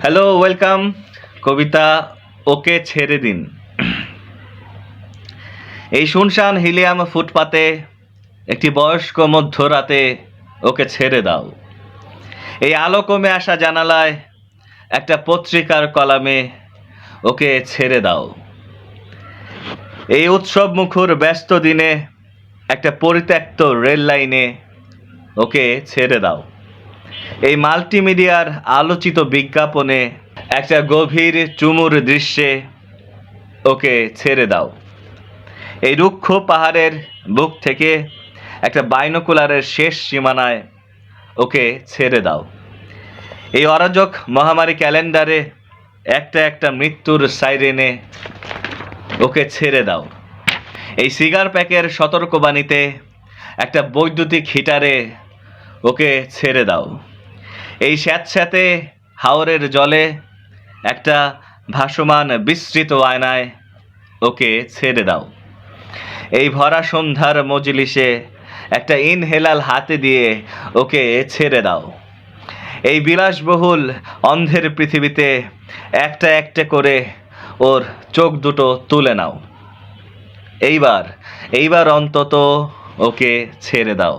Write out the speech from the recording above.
Hello, welcome. কবিতা ওকে ছেড়ে দিন। এই শুনশান হিলিয়াম ফুটপাতে একটি বয়স্ক মধ্যরাতে ওকে ছেড়ে দাও। এই আলো কমে আসা জানালায় একটা পত্রিকার কলামে ওকে ছেড়ে দাও। এই উৎসব মুখর ব্যস্ত দিনে একটা পরিত্যক্ত রেল লাইনে ওকে ছেড়ে দাও। এই মাল্টিমিডিয়ার আলোচিত বিজ্ঞাপনে একটা গভীর চুমুর দৃশ্যে ওকে ছেড়ে দাও। এই রুক্ষ পাহাড়ের বুক থেকে একটা বাইনোকুলারের শেষ সীমানায় ওকে ছেড়ে দাও। এই অরাজক মহামারী ক্যালেন্ডারে একটা একটা মৃত্যুর সাইরেনে ওকে ছেড়ে দাও। এই সিগার প্যাকের সতর্কবাণীতে একটা বৈদ্যুতিক হিটারে ওকে ছেড়ে দাও। এই স্যাঁতস্যাঁতে হাওরের জলে একটা ভাসমান বিস্তৃত আয়নায় ওকে ছেড়ে দাও। এই ভরা সন্ধ্যার মজলিসে একটা ইনহেলাল হাতে দিয়ে ওকে ছেড়ে দাও। এই বিলাসবহুল অন্ধের পৃথিবীতে একটা একটা করে ওর চোখ দুটো তুলে নাও। এইবার অন্তত ওকে ছেড়ে দাও।